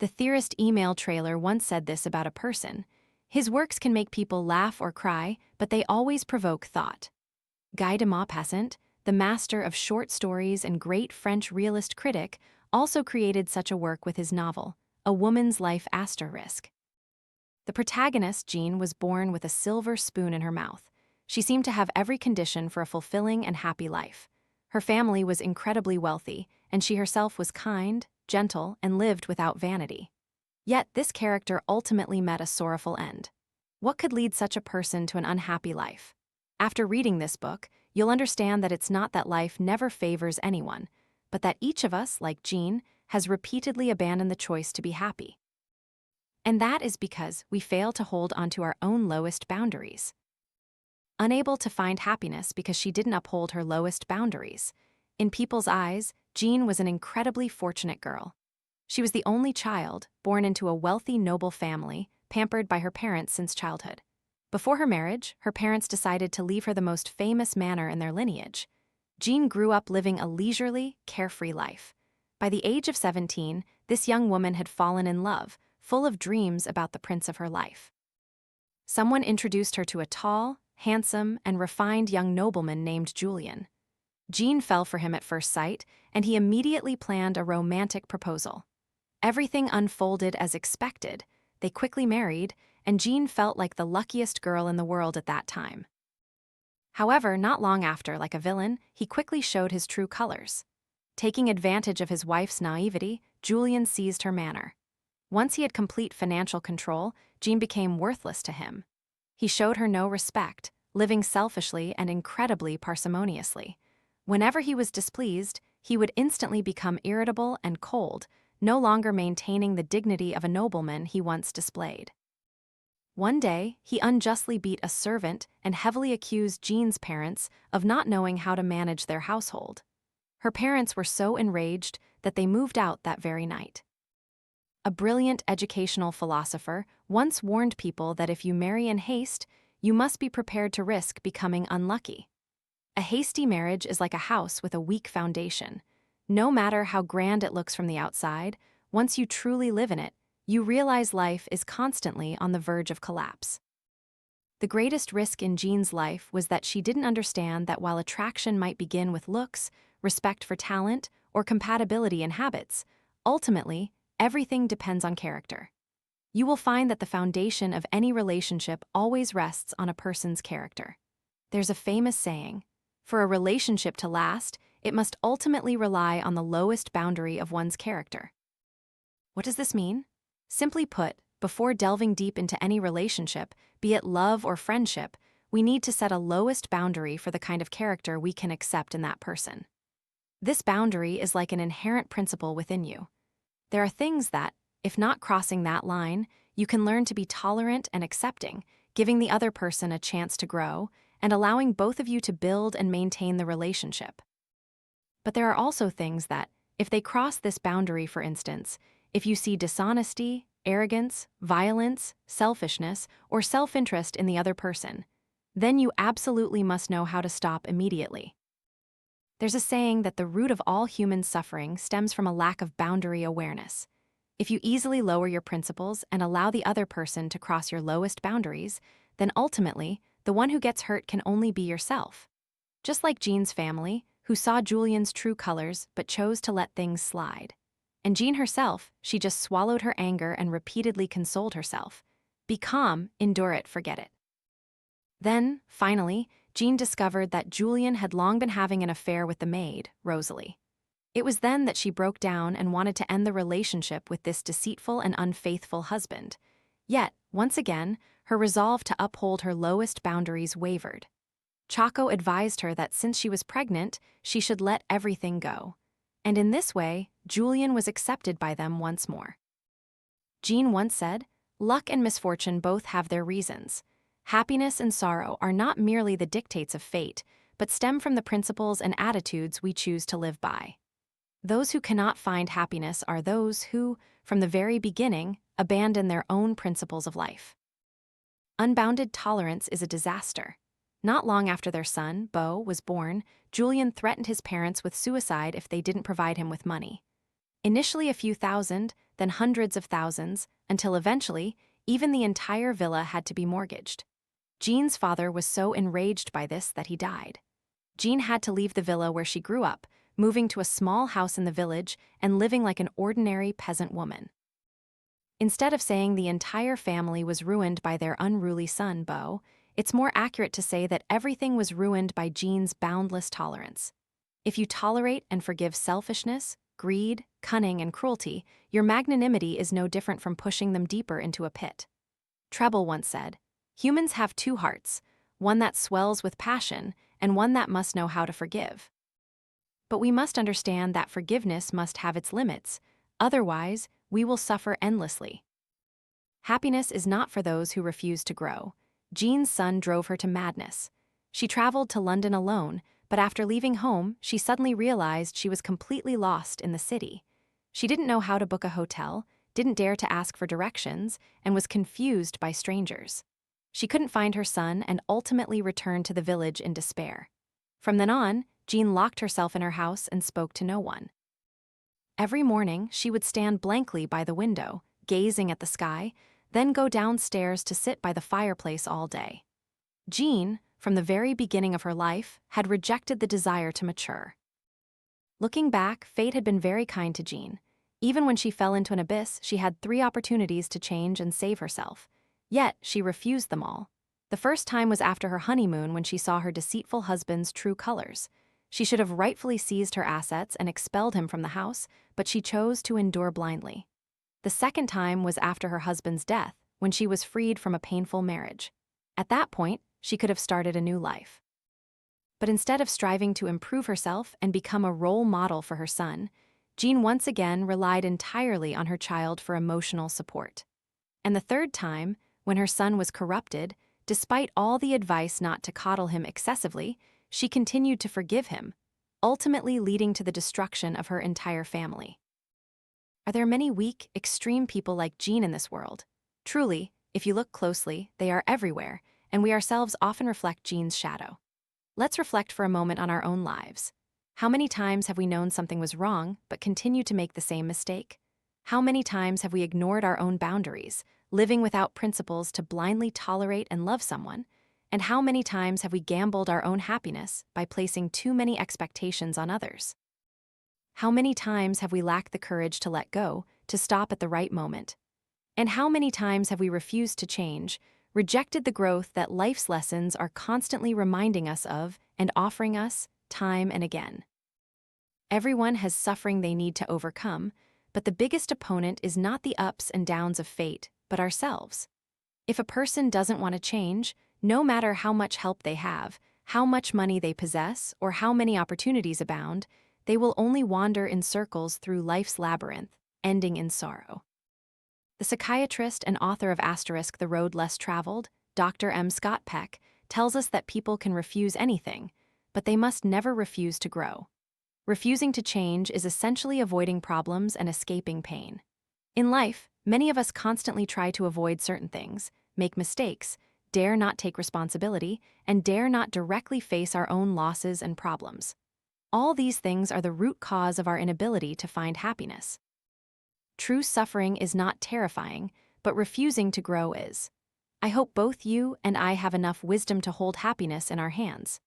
The theorist email trailer once said this about a person: his works can make people laugh or cry, but they always provoke thought. Guy de Maupassant, the master of short stories and great French realist critic, also created such a work with his novel, A Woman's Life Asterisk. The protagonist, Jean, was born with a silver spoon in her mouth. She seemed to have every condition for a fulfilling and happy life. Her family was incredibly wealthy, and she herself was kind, gentle, and lived without vanity. Yet this character ultimately met a sorrowful end. What could lead such a person to an unhappy life? After reading this book, you'll understand that it's not that life never favors anyone, but that each of us, like Jean, has repeatedly abandoned the choice to be happy. And that is because we fail to hold onto our own lowest boundaries. Unable to find happiness because she didn't uphold her lowest boundaries. In people's eyes, Jean was an incredibly fortunate girl. She was the only child, born into a wealthy, noble family, pampered by her parents since childhood. Before her marriage, her parents decided to leave her the most famous manor in their lineage. Jean grew up living a leisurely, carefree life. By the age of 17, this young woman had fallen in love, full of dreams about the prince of her life. Someone introduced her to a tall, handsome, and refined young nobleman named Julien. Jean fell for him at first sight, and he immediately planned a romantic proposal. Everything unfolded as expected. They quickly married, and Jean felt like the luckiest girl in the world at that time. However, not long after, like a villain, he quickly showed his true colors. Taking advantage of his wife's naivety, Julien seized her manor. Once he had complete financial control, Jean became worthless to him. He showed her no respect, living selfishly and incredibly parsimoniously. Whenever he was displeased, he would instantly become irritable and cold, no longer maintaining the dignity of a nobleman he once displayed. One day, he unjustly beat a servant and heavily accused Jean's parents of not knowing how to manage their household. Her parents were so enraged that they moved out that very night. A brilliant educational philosopher once warned people that if you marry in haste, you must be prepared to risk becoming unlucky. A hasty marriage is like a house with a weak foundation. No matter how grand it looks from the outside, once you truly live in it, you realize life is constantly on the verge of collapse. The greatest risk in Jean's life was that she didn't understand that while attraction might begin with looks, respect for talent, or compatibility in habits, ultimately, everything depends on character. You will find that the foundation of any relationship always rests on a person's character. There's a famous saying: for a relationship to last, it must ultimately rely on the lowest boundary of one's character. What does this mean? Simply put, before delving deep into any relationship, be it love or friendship, we need to set a lowest boundary for the kind of character we can accept in that person. This boundary is like an inherent principle within you. There are things that, if not crossing that line, you can learn to be tolerant and accepting, giving the other person a chance to grow, and allowing both of you to build and maintain the relationship. But there are also things that, if they cross this boundary, for instance, if you see dishonesty, arrogance, violence, selfishness, or self-interest in the other person, then you absolutely must know how to stop immediately. There's a saying that the root of all human suffering stems from a lack of boundary awareness. If you easily lower your principles and allow the other person to cross your lowest boundaries, then ultimately, the one who gets hurt can only be yourself. Just like Jean's family, who saw Julien's true colors but chose to let things slide. And Jean herself, she just swallowed her anger and repeatedly consoled herself. Be calm, endure it, forget it. Then, finally, Jean discovered that Julien had long been having an affair with the maid, Rosalie. It was then that she broke down and wanted to end the relationship with this deceitful and unfaithful husband. Yet, once again, her resolve to uphold her lowest boundaries wavered. Chaco advised her that since she was pregnant, she should let everything go. And in this way, Julien was accepted by them once more. Jean once said, "Luck and misfortune both have their reasons. Happiness and sorrow are not merely the dictates of fate, but stem from the principles and attitudes we choose to live by." Those who cannot find happiness are those who, from the very beginning, abandon their own principles of life. Unbounded tolerance is a disaster. Not long after their son, Beau, was born, Julien threatened his parents with suicide if they didn't provide him with money. Initially a few thousand, then hundreds of thousands, until eventually, even the entire villa had to be mortgaged. Jean's father was so enraged by this that he died. Jean had to leave the villa where she grew up, moving to a small house in the village and living like an ordinary peasant woman. Instead of saying the entire family was ruined by their unruly son, Beau, it's more accurate to say that everything was ruined by Jean's boundless tolerance. If you tolerate and forgive selfishness, greed, cunning, and cruelty, your magnanimity is no different from pushing them deeper into a pit. Treble once said, "Humans have two hearts, one that swells with passion and one that must know how to forgive." But we must understand that forgiveness must have its limits, otherwise, we will suffer endlessly. Happiness is not for those who refuse to grow. Jean's son drove her to madness. She traveled to London alone, but after leaving home, she suddenly realized she was completely lost in the city. She didn't know how to book a hotel, didn't dare to ask for directions, and was confused by strangers. She couldn't find her son and ultimately returned to the village in despair. From then on, Jean locked herself in her house and spoke to no one. Every morning, she would stand blankly by the window, gazing at the sky, then go downstairs to sit by the fireplace all day. Jean, from the very beginning of her life, had rejected the desire to mature. Looking back, fate had been very kind to Jean. Even when she fell into an abyss, she had 3 opportunities to change and save herself. Yet, she refused them all. The first time was after her honeymoon when she saw her deceitful husband's true colors. She should have rightfully seized her assets and expelled him from the house, but she chose to endure blindly. The second time was after her husband's death, when she was freed from a painful marriage. At that point, she could have started a new life. But instead of striving to improve herself and become a role model for her son, Jean once again relied entirely on her child for emotional support. And the third time, when her son was corrupted, despite all the advice not to coddle him excessively, she continued to forgive him, ultimately leading to the destruction of her entire family. Are there many weak, extreme people like Jean in this world? Truly, if you look closely, they are everywhere, and we ourselves often reflect Jean's shadow. Let's reflect for a moment on our own lives. How many times have we known something was wrong, but continued to make the same mistake? How many times have we ignored our own boundaries, living without principles to blindly tolerate and love someone? And how many times have we gambled our own happiness by placing too many expectations on others? How many times have we lacked the courage to let go, to stop at the right moment? And how many times have we refused to change, rejected the growth that life's lessons are constantly reminding us of and offering us time and again? Everyone has suffering they need to overcome, but the biggest opponent is not the ups and downs of fate, but ourselves. If a person doesn't want to change, no matter how much help they have, how much money they possess, or how many opportunities abound, they will only wander in circles through life's labyrinth, ending in sorrow. The psychiatrist and author of *The Road Less Traveled, Dr. M. Scott Peck, tells us that people can refuse anything, but they must never refuse to grow. Refusing to change is essentially avoiding problems and escaping pain. In life, many of us constantly try to avoid certain things, make mistakes, dare not take responsibility, and dare not directly face our own losses and problems. All these things are the root cause of our inability to find happiness. True suffering is not terrifying, but refusing to grow is. I hope both you and I have enough wisdom to hold happiness in our hands.